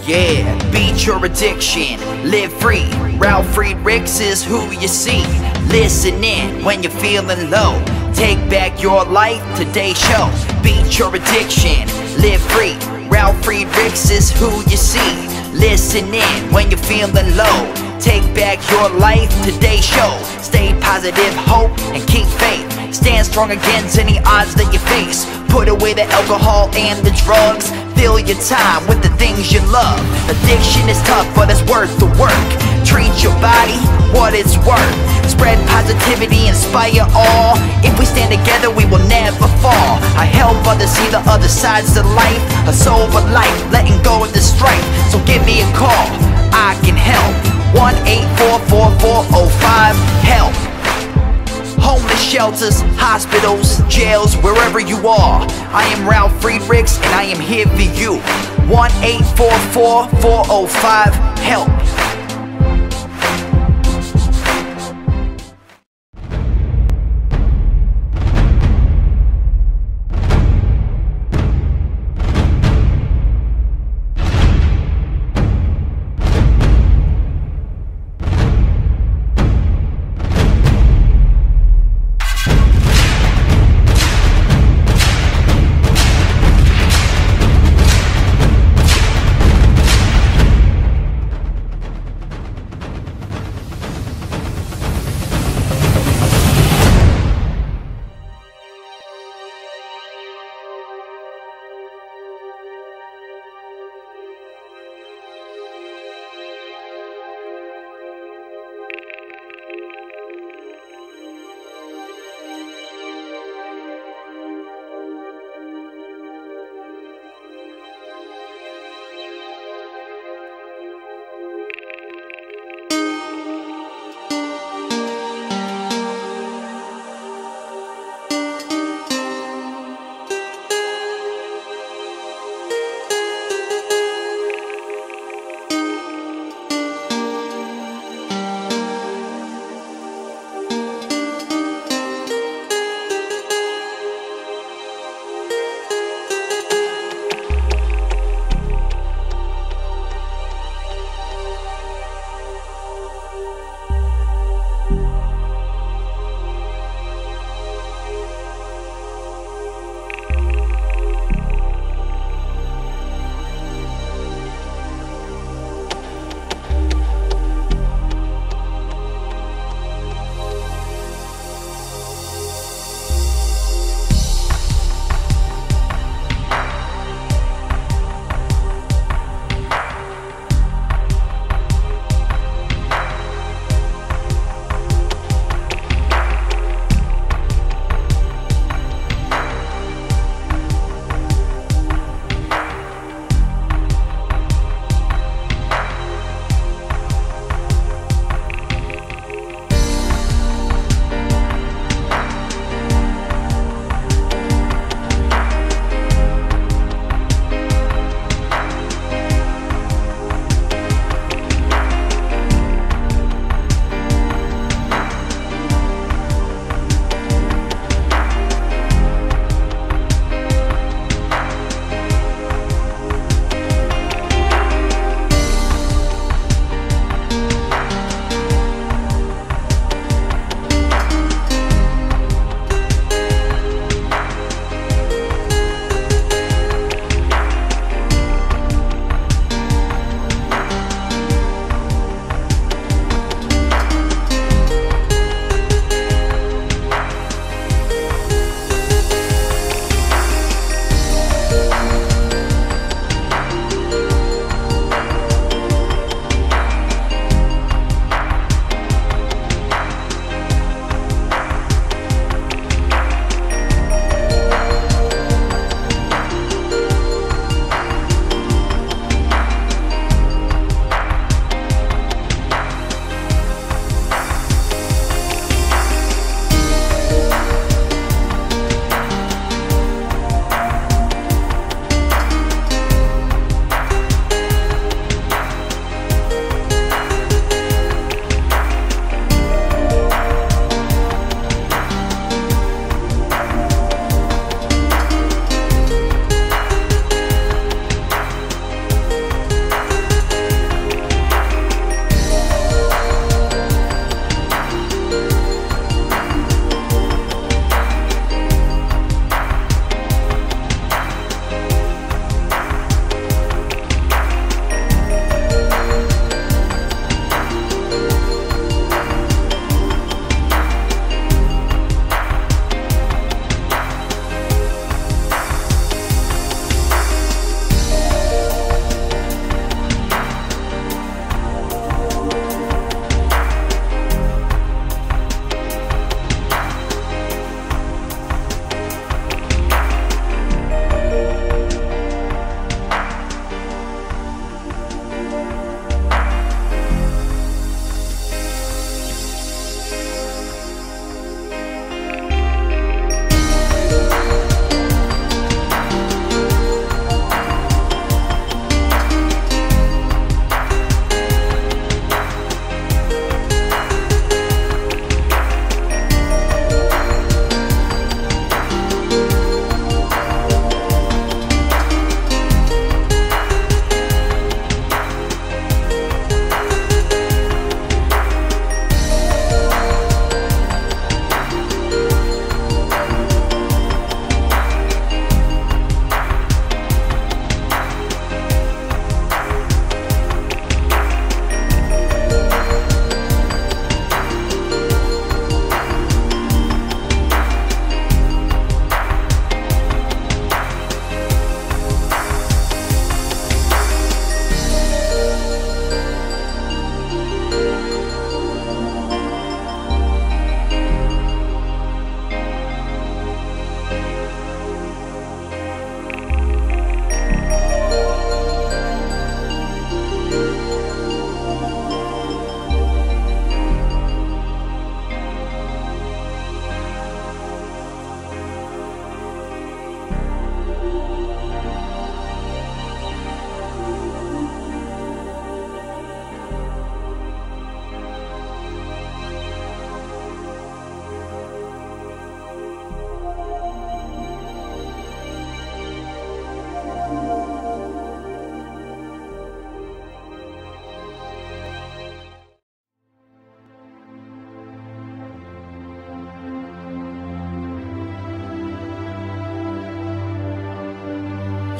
Yeah, beat your addiction, live free. Ralf Friedrichs is who you see. Listen in when you're feeling low. Take back your life, today's show. Beat your addiction, live free. Ralf Friedrichs is who you see. Listen in when you're feeling low. Take back your life, today's show. Stay positive, hope, and keep faith. Stand strong against any odds that you face. Put away the alcohol and the drugs. Fill your time with the things you love. Addiction is tough, but it's worth the work. Treat your body what it's worth. Spread positivity, inspire all. If we stand together, we will never fall. I help others see the other sides to life. A sober life, letting go of the strife. So give me a call, I can help. 1-844-4405-HELP. Homeless shelters, hospitals, jails, wherever you are. I am Ralf Friedrichs and I am here for you. 1-844-405-HELP.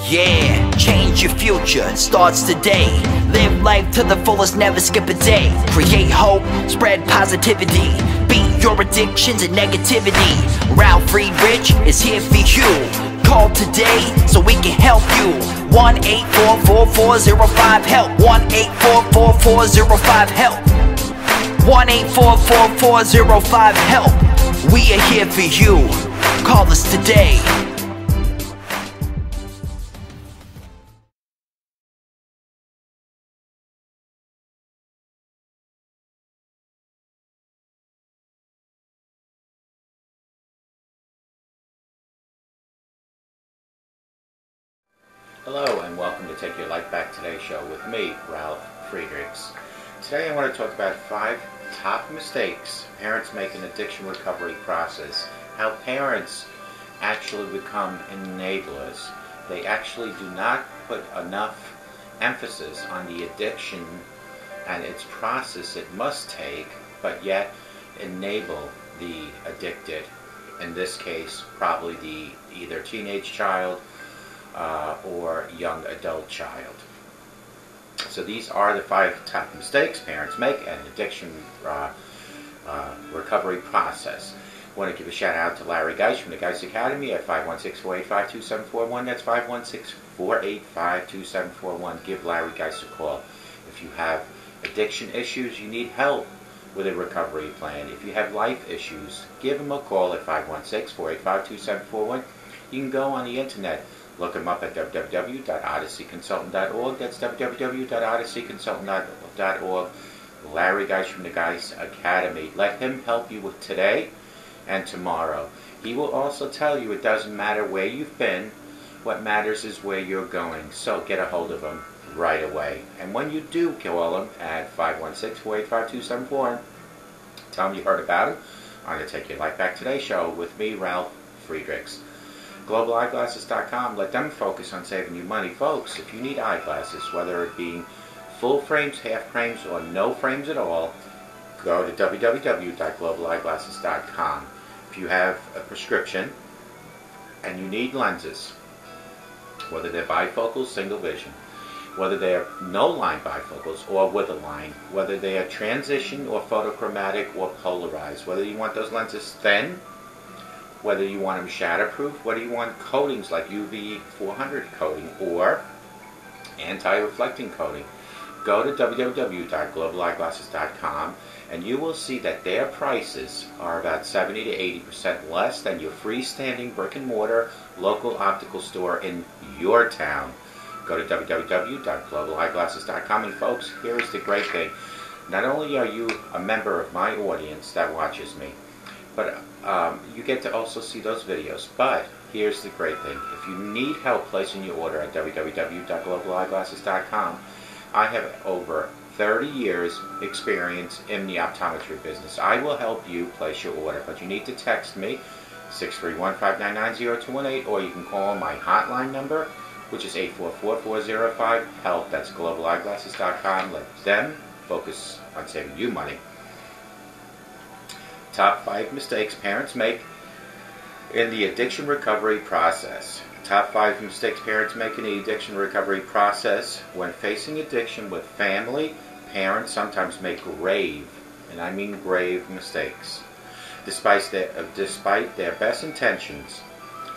Yeah, change your future, starts today. Live life to the fullest, never skip a day. Create hope, spread positivity. Beat your addictions and negativity. Ralf Friedrichs is here for you. Call today so we can help you. 1-844-405-HELP. 1-844-405-HELP. 1-844-405-HELP. We are here for you. Call us today. Hello and welcome to Take Your Life Back Today show with me, Ralf Friedrichs. Today I want to talk about 5 top mistakes parents make in addiction recovery process. How parents actually become enablers. They actually do not put enough emphasis on the addiction and its process it must take, but yet enable the addicted. In this case, probably the either teenage child or young adult child. So these are the 5 top mistakes parents make in addiction recovery process. I want to give a shout out to Larry Geis from the Geis Academy at 516-485-2741. That's 516-485-2741. Give Larry Geis a call. If you have addiction issues, you need help with a recovery plan. If you have life issues, give him a call at 516-485-2741. You can go on the internet. Look him up at www.odysseyconsultant.org. That's www.odysseyconsultant.org. Larry Geis from the Geis Academy. Let him help you with today and tomorrow. He will also tell you it doesn't matter where you've been. What matters is where you're going. So get a hold of him right away. And when you do call him at 516-485-2741, tell him you heard about him on the Take Your Life Back Today show with me, Ralf Friedrichs. GlobalEyeglasses.com, let them focus on saving you money. Folks, if you need eyeglasses, whether it be full frames, half frames, or no frames at all, go to www.globaleyeglasses.com. If you have a prescription and you need lenses, whether they're bifocals, single vision, whether they're no-line bifocals or with a line, whether they are transition or photochromatic or polarized, whether you want those lenses thin, whether you want them shatterproof, whether you want coatings like UV 400 coating or anti-reflecting coating, go to www.globaleyeglasses.com and you will see that their prices are about 70 to 80% less than your freestanding brick and mortar local optical store in your town. Go to www.globaleyeglasses.com, and folks, here is the great thing. Not only are you a member of my audience that watches me, but you get to also see those videos. But here's the great thing. If you need help placing your order at www.globaleyeglasses.com, I have over 30 years experience in the optometry business. I will help you place your order, but you need to text me 631-599-0218, or you can call my hotline number, which is 844-405-HELP. That's globaleyeglasses.com. Let them focus on saving you money. Top 5 mistakes parents make in the addiction recovery process. Top 5 mistakes parents make in the addiction recovery process. When facing addiction with family, parents sometimes make grave, and I mean grave, mistakes. Despite their best intentions,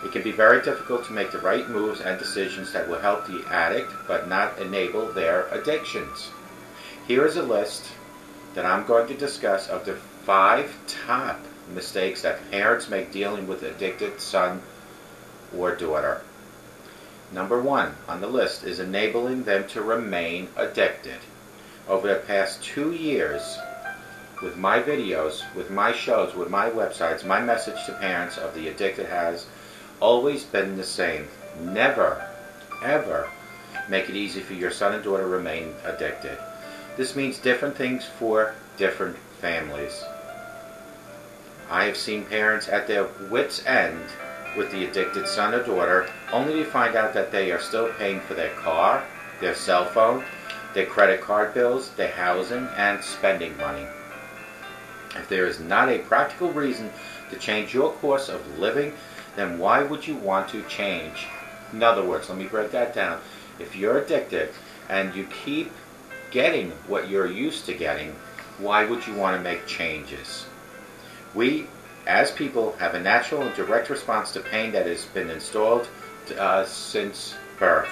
it can be very difficult to make the right moves and decisions that will help the addict but not enable their addictions. Here is a list that I'm going to discuss of the 5 top mistakes that parents make dealing with addicted son or daughter. Number 1 on the list is enabling them to remain addicted. Over the past 2 years, with my videos, with my shows, with my websites, my message to parents of the addicted has always been the same. Never, ever make it easy for your son and daughter to remain addicted. This means different things for different families. I have seen parents at their wits' end with the addicted son or daughter, only to find out that they are still paying for their car, their cell phone, their credit card bills, their housing, and spending money. If there is not a practical reason to change your course of living, then why would you want to change In other words, let me break that down. If you're addicted and you keep getting what you're used to getting, why would you want to make changes? We, as people, have a natural and direct response to pain that has been installed to us since birth.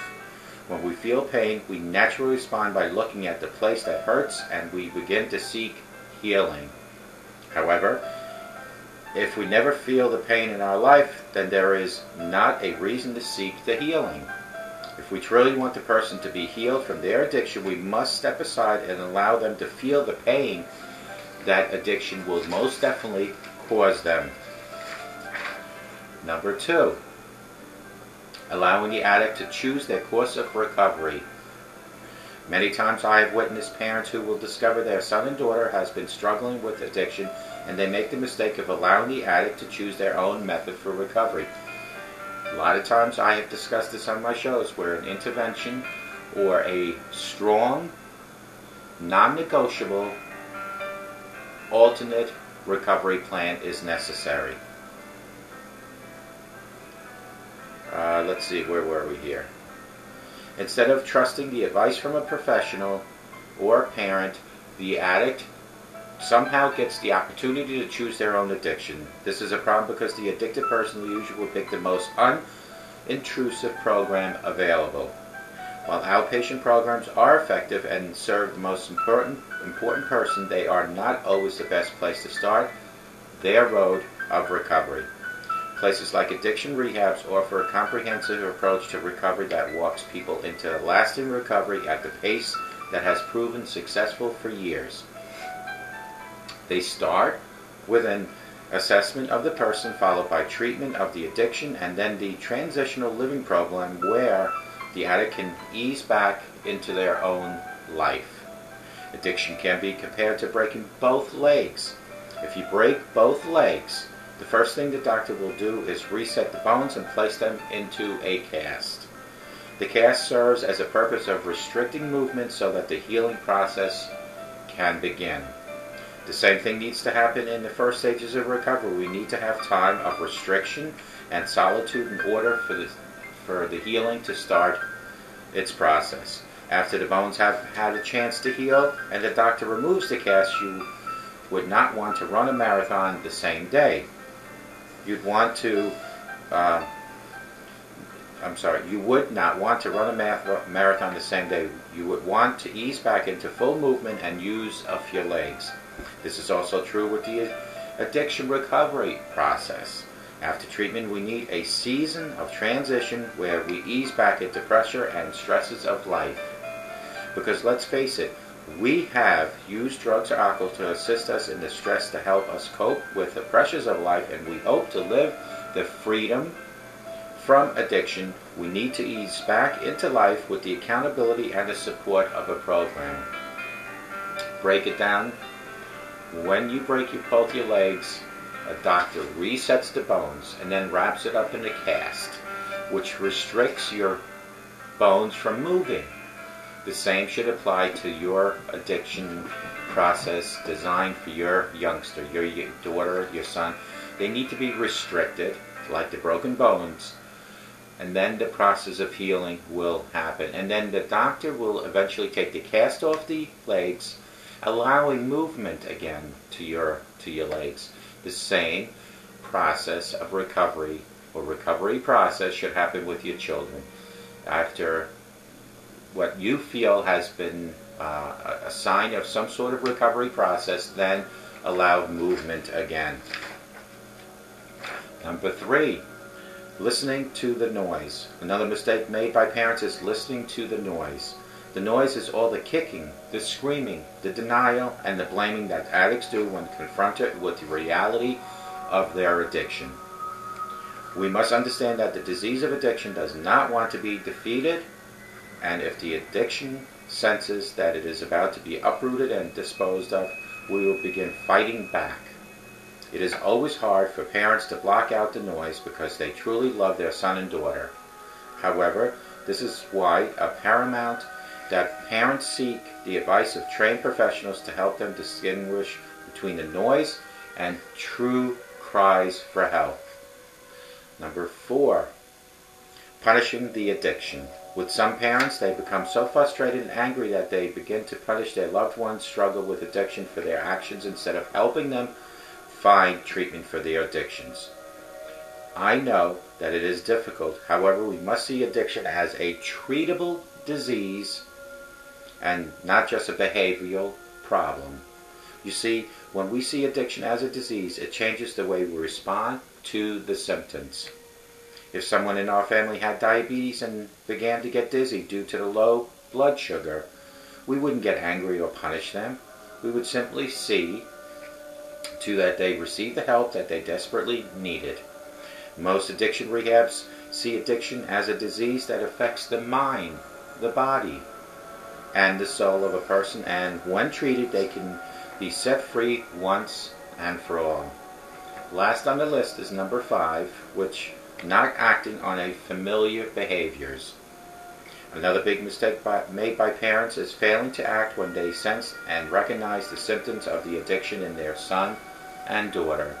When we feel pain, we naturally respond by looking at the place that hurts and we begin to seek healing. However, if we never feel the pain in our life, then there is not a reason to seek the healing. If we truly want the person to be healed from their addiction, we must step aside and allow them to feel the pain that addiction will most definitely cause them. Number 2, allowing the addict to choose their course of recovery. Many times I have witnessed parents who will discover their son and daughter has been struggling with addiction, and they make the mistake of allowing the addict to choose their own method for recovery. A lot of times I have discussed this on my shows where an intervention or a strong, non-negotiable, alternate recovery plan is necessary. Let's see, where were we here? Instead of trusting the advice from a professional or a parent, the addict somehow gets the opportunity to choose their own addiction. This is a problem because the addicted person usually will pick the most unintrusive program available. While outpatient programs are effective and serve the most important person, they are not always the best place to start their road of recovery. Places like addiction rehabs offer a comprehensive approach to recovery that walks people into lasting recovery at the pace that has proven successful for years. They start with an assessment of the person, followed by treatment of the addiction, and then the transitional living program where the addict can ease back into their own life. Addiction can be compared to breaking both legs. If you break both legs, the first thing the doctor will do is reset the bones and place them into a cast. The cast serves as a purpose of restricting movement so that the healing process can begin. The same thing needs to happen in the first stages of recovery. We need to have time of restriction and solitude in order for the healing to start its process. After the bones have had a chance to heal and the doctor removes the cast, you would not want to run a marathon the same day. You would not want to run a marathon the same day. You would want to ease back into full movement and use of your legs. This is also true with the addiction recovery process. After treatment, we need a season of transition where we ease back into pressure and stresses of life. Because let's face it, we have used drugs or alcohol to assist us in the stress to help us cope with the pressures of life, and we hope to live the freedom from addiction. We need to ease back into life with the accountability and the support of a program. Break it down. When you break both your legs, a doctor resets the bones and then wraps it up in a cast, which restricts your bones from moving. The same should apply to your addiction process designed for your youngster, your daughter, your son. They need to be restricted, like the broken bones, and then the process of healing will happen. And then the doctor will eventually take the cast off the legs, allowing movement again to your legs. The same process of recovery or recovery process should happen with your children. After what you feel has been a sign of some sort of recovery process, then allow movement again. Number 3, listening to the noise. Another mistake made by parents is listening to the noise. The noise is all the kicking, the screaming, the denial, and the blaming that addicts do when confronted with the reality of their addiction. We must understand that the disease of addiction does not want to be defeated, and if the addiction senses that it is about to be uprooted and disposed of, we will begin fighting back. It is always hard for parents to block out the noise because they truly love their son and daughter. However, this is why paramount that parents seek the advice of trained professionals to help them distinguish between the noise and true cries for help. Number 4, Punishing the addiction. With some parents, they become so frustrated and angry that they begin to punish their loved ones struggle with addiction for their actions instead of helping them find treatment for their addictions. I know that it is difficult. However, we must see addiction as a treatable disease and not just a behavioral problem. You see, when we see addiction as a disease, it changes the way we respond to the symptoms. If someone in our family had diabetes and began to get dizzy due to the low blood sugar, we wouldn't get angry or punish them. We would simply see to that they received the help that they desperately needed. Most addiction rehabs see addiction as a disease that affects the mind, the body, and the soul of a person, and when treated, they can be set free once and for all. Last on the list is number 5, which not acting on a familiar behaviors. Another big mistake made by parents is failing to act when they sense and recognize the symptoms of the addiction in their son and daughter.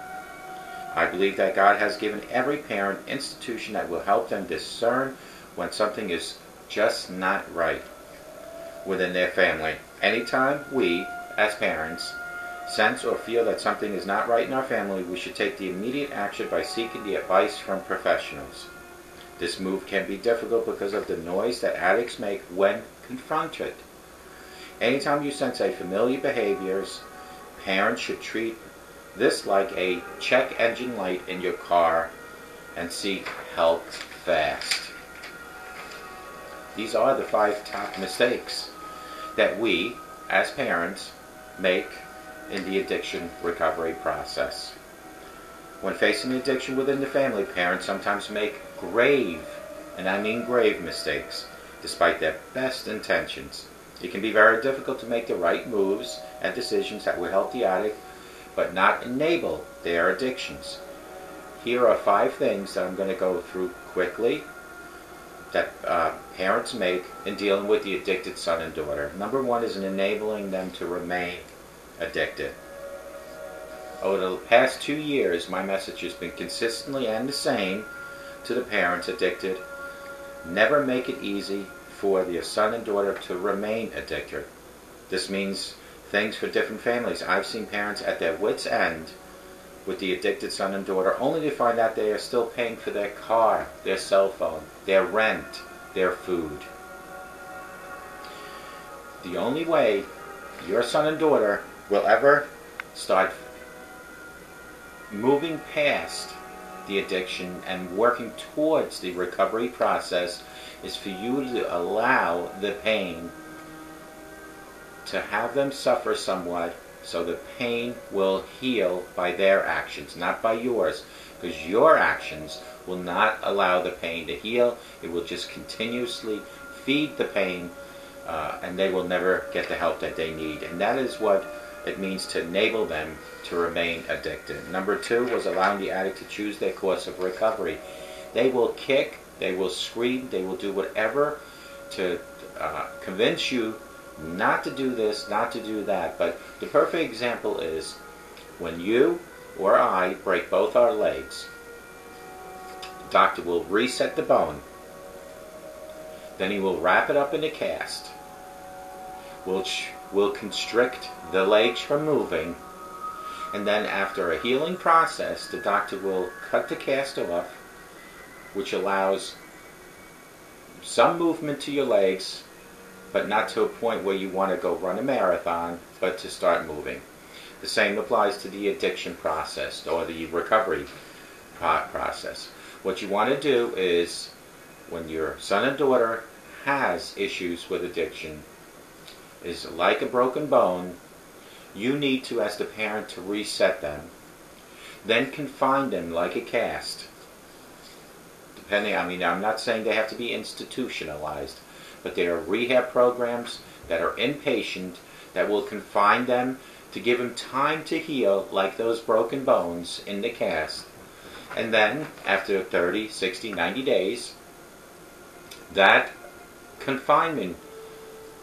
I believe that God has given every parent an institution that will help them discern when something is just not right within their family. Anytime we, as parents, sense or feel that something is not right in our family, we should take the immediate action by seeking the advice from professionals. This move can be difficult because of the noise that addicts make when confronted. Anytime you sense a familiar behaviors, parents should treat this like a check engine light in your car and seek help fast. These are the 5 top mistakes that we, as parents, make in the addiction recovery process. When facing addiction within the family, parents sometimes make grave, and I mean grave, mistakes, despite their best intentions. It can be very difficult to make the right moves and decisions that will help the addict, but not enable their addictions. Here are 5 things that I'm going to go through quickly that parents make in dealing with the addicted son and daughter. Number 1 is in enabling them to remain addicted. Over the past 2 years, my message has been consistently and the same to the parents addicted. Never make it easy for your son and daughter to remain addicted. This means things for different families. I've seen parents at their wits' end with the addicted son and daughter only to find out they are still paying for their car, their cell phone, their rent, their food. The only way your son and daughter will ever start moving past the addiction and working towards the recovery process is for you to allow the pain to have them suffer somewhat, so the pain will heal by their actions, not by yours, because your actions will not allow the pain to heal. It will just continuously feed the pain, and they will never get the help that they need. And that is what it means to enable them to remain addicted. Number 2 was allowing the addict to choose their course of recovery. They will kick, they will scream, they will do whatever to convince you not to do this, not to do that. But the perfect example is when you or I break both our legs. The doctor will reset the bone. Then he will wrap it up in a cast. Will constrict the legs from moving. And then after a healing process, the doctor will cut the cast off, which allows some movement to your legs, but not to a point where you want to go run a marathon, but to start moving. The same applies to the addiction process or the recovery process. What you want to do is, when your son and daughter has issues with addiction, is like a broken bone, you need to, as the parent, to reset them. Then confine them like a cast. I'm not saying they have to be institutionalized, but there are rehab programs that are inpatient that will confine them to give them time to heal like those broken bones in the cast. And then, after 30, 60, 90 days, that confinement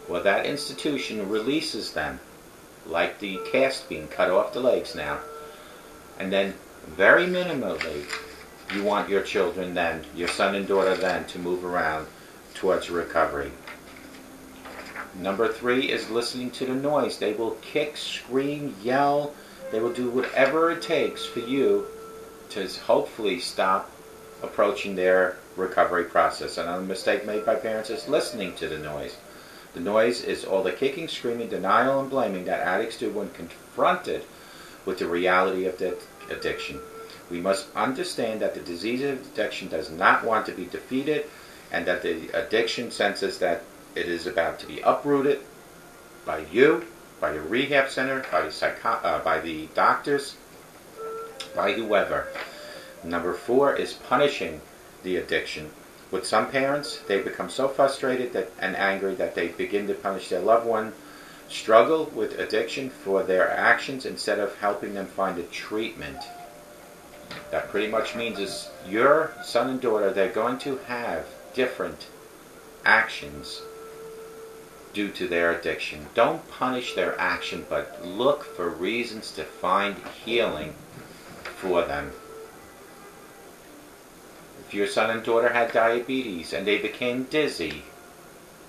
or that institution releases them, like the cast being cut off the legs now. And then, very minimally, you want your children then, your son and daughter then, to move around towards recovery. Number 3 is listening to the noise. They will kick, scream, yell. They will do whatever it takes for you to hopefully stop approaching their recovery process. Another mistake made by parents is listening to the noise. The noise is all the kicking, screaming, denial, and blaming that addicts do when confronted with the reality of the addiction. We must understand that the disease of addiction does not want to be defeated, and that the addiction senses that it is about to be uprooted by you, by the rehab center, by the doctors, by whoever. Number 4 is punishing the addiction. With some parents, they become so frustrated and angry that they begin to punish their loved one, struggle with addiction for their actions instead of helping them find a treatment. That pretty much means is your son and daughter, they're going to have different actions due to their addiction. Don't punish their action, but look for reasons to find healing for them. If your son and daughter had diabetes and they became dizzy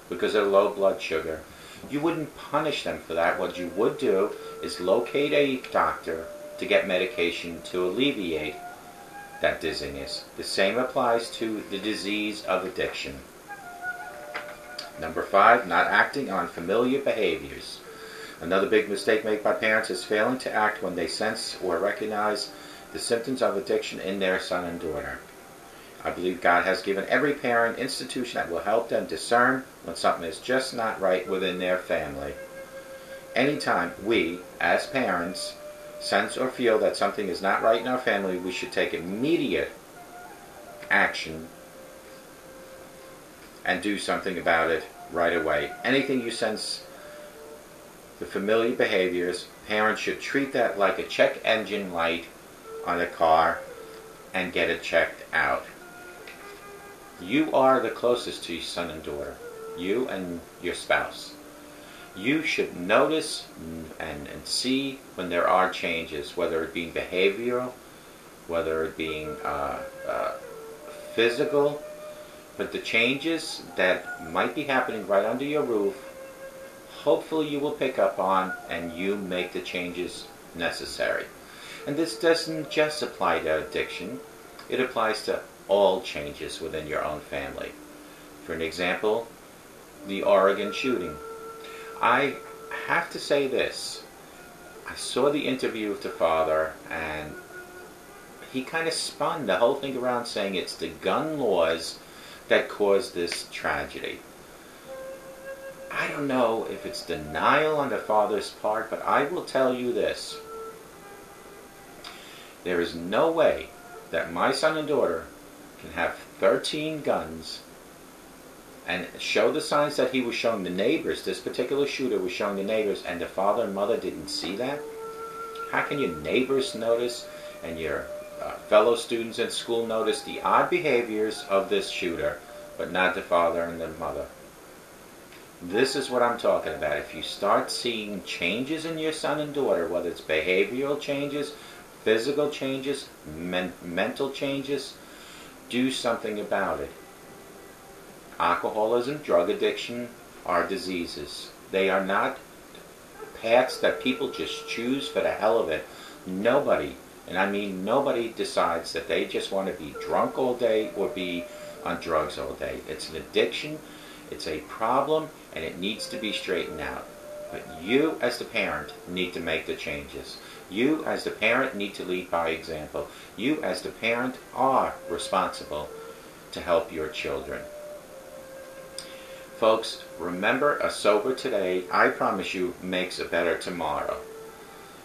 because of low blood sugar, you wouldn't punish them for that. What you would do is locate a doctor to get medication to alleviate that dizziness. The same applies to the disease of addiction. Number 5, not acting on familiar behaviors. Another big mistake made by parents is failing to act when they sense or recognize the symptoms of addiction in their son and daughter. I believe God has given every parent an institution that will help them discern when something is just not right within their family. Anytime we, as parents, sense or feel that something is not right in our family, we should take immediate action and do something about it right away. Anything you sense the familiar behaviors, parents should treat that like a check engine light on a car and get it checked out. You are the closest to your son and daughter, you and your spouse. You should notice and see when there are changes, whether it being behavioral, whether it being physical, but the changes that might be happening right under your roof, hopefully you will pick up on and you make the changes necessary. And this doesn't just apply to addiction, it applies to all changes within your own family. For an example, the Oregon shooting. I have to say this. I saw the interview with the father, and he kind of spun the whole thing around saying it's the gun laws that caused this tragedy. I don't know if it's denial on the father's part, but I will tell you this. There is no way that my son and daughter can have 13 guns and show the signs that he was showing the neighbors. This particular shooter was showing the neighbors, and the father and mother didn't see that. How can your neighbors notice and your fellow students in school notice the odd behaviors of this shooter, but not the father and the mother? This is what I'm talking about. If you start seeing changes in your son and daughter, whether it's behavioral changes, physical changes, mental changes, do something about it. Alcoholism, drug addiction are diseases. They are not paths that people just choose for the hell of it. Nobody, and I mean nobody, decides that they just want to be drunk all day or be on drugs all day. It's an addiction, it's a problem, and it needs to be straightened out. But you as the parent need to make the changes. You as the parent need to lead by example. You as the parent are responsible to help your children. Folks, remember, a sober today, I promise you, makes a better tomorrow.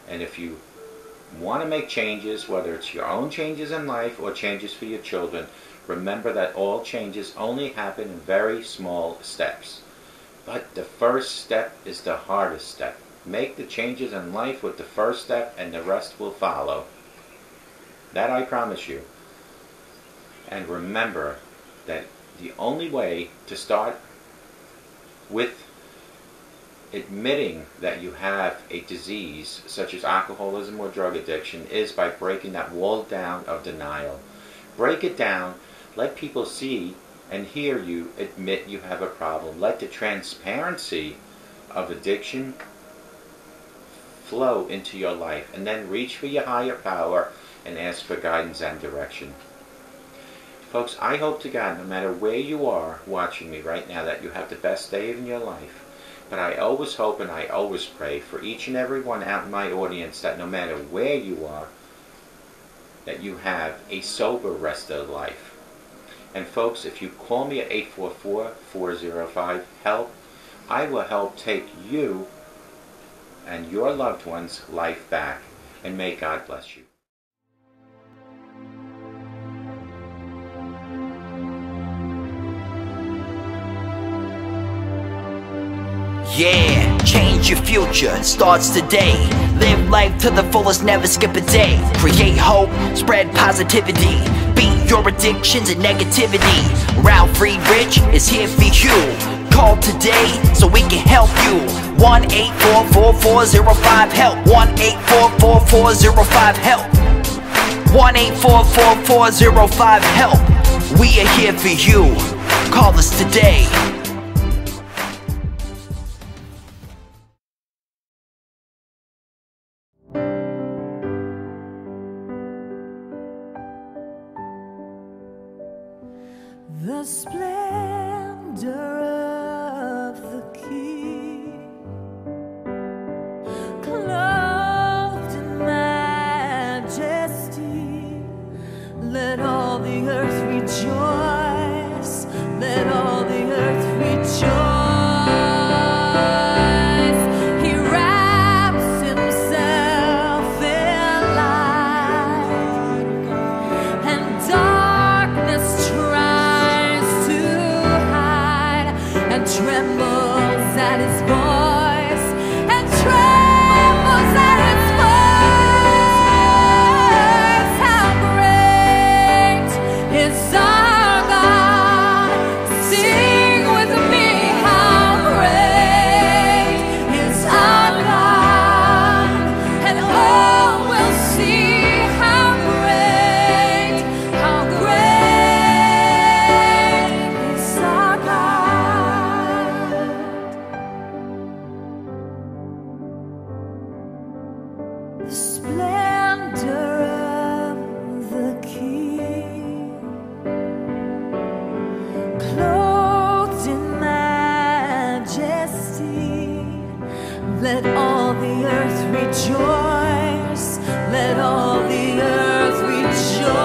And if you want to make changes, whether it's your own changes in life or changes for your children, remember that all changes only happen in very small steps. But the first step is the hardest step. Make the changes in life with the first step, and the rest will follow. That I promise you. And remember that the only way to start with admitting that you have a disease such as alcoholism or drug addiction is by breaking that wall down of denial. Break it down. Let people see and hear you admit you have a problem. Let the transparency of addiction flow into your life, and then reach for your higher power and ask for guidance and direction. Folks, I hope to God, no matter where you are watching me right now, that you have the best day in your life. But I always hope and I always pray for each and every one out in my audience that no matter where you are, that you have a sober rest of life. And folks, if you call me at 844-405-HELP, I will help take you and your loved one's life back. And may God bless you. Yeah, change your future, starts today. Live life to the fullest, never skip a day. Create hope, spread positivity. Beat your addictions and negativity. Ralf Friedrichs is here for you. Call today so we can help you. 1-844-405-HELP. 1-844-405-HELP. 1-844-405-HELP. We are here for you. Call us today. The splendor of the King, clothed in majesty, let all the earth rejoice, let all the earth rejoice. He wraps himself in light, and darkness trembles at his voice, and trembles at his voice. How great is our God? Sing with me, how great is our God, and all will see how great is our God. The splendor of the King, clothed in majesty, let all the earth rejoice, let all the earth rejoice.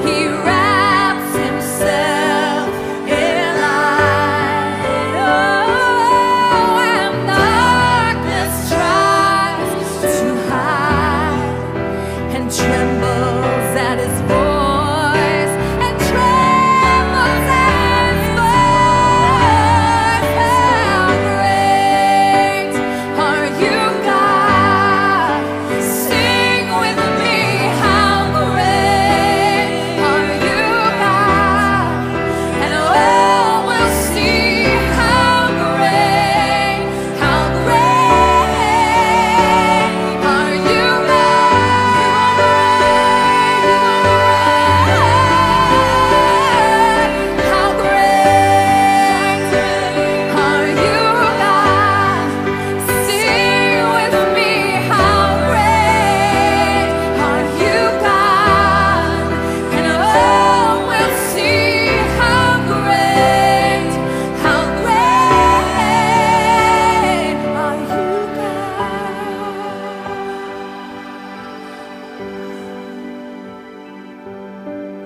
He wraps himself in light, oh, and darkness tries to hide, and trembles at his voice, and trembles at his voice. How great are you, God? Sing with me, how great are you, God? And all will see how great are you, how great are you, God? Sing with me, how great are you, God? And all will see how great are you, God?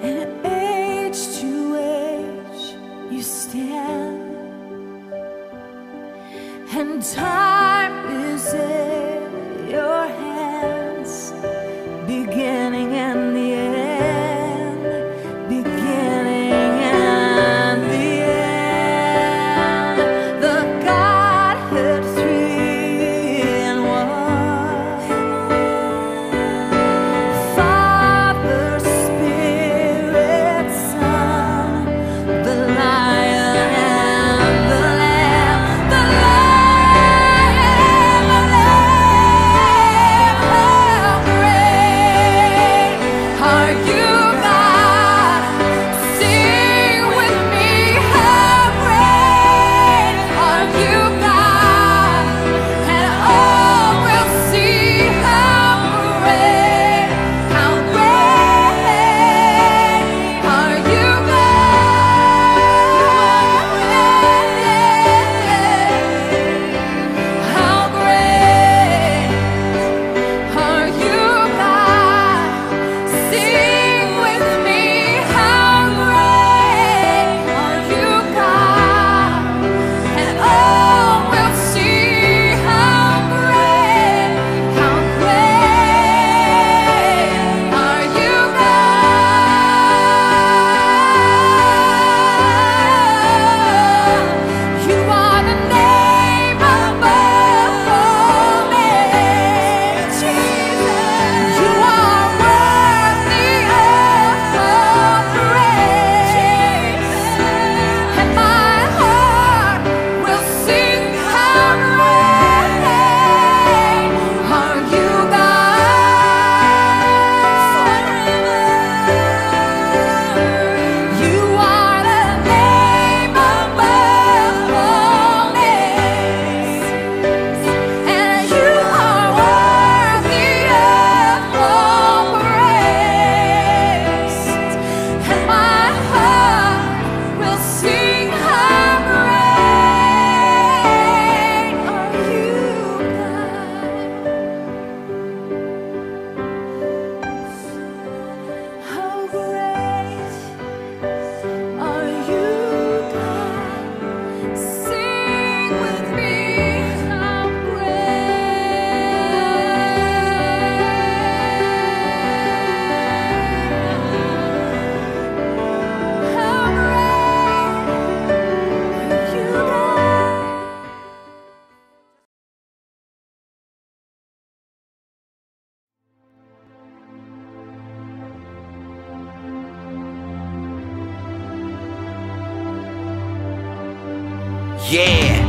And age to age you stand, and time is in your hands, beginning and the end, beginning and the end. The Godhead three in one, Father, Spirit, Son, the Lion and the Lamb, the Lion and the Lamb.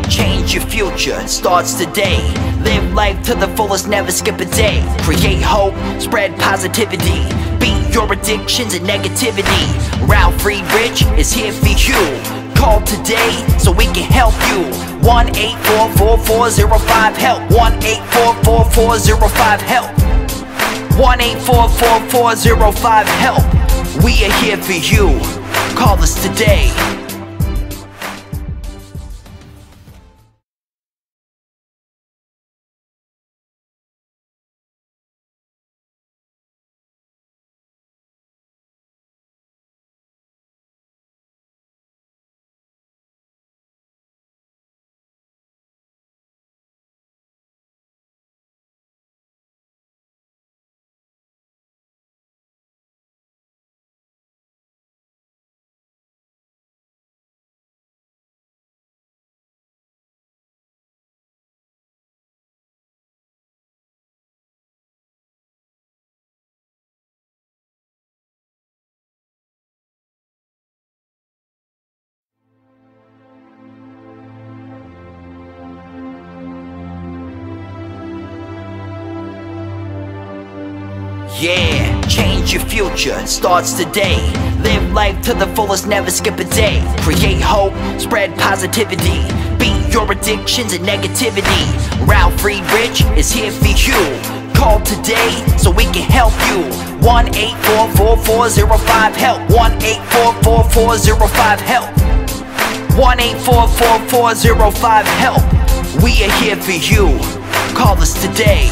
change your future, starts today. Live life to the fullest, never skip a day. Create hope, spread positivity. Beat your addictions and negativity. Ralf Friedrichs is here for you. Call today so we can help you. 1-844-405-HELP. 1-844-405-HELP. 1-844-405-HELP. We are here for you. Call us today. Yeah, change your future, starts today. Live life to the fullest, never skip a day. Create hope, spread positivity. Beat your addictions and negativity. Ralf Friedrichs is here for you. Call today so we can help you. 1-844-405-HELP. 1-844-405-HELP. 1-844-405-HELP. We are here for you. Call us today.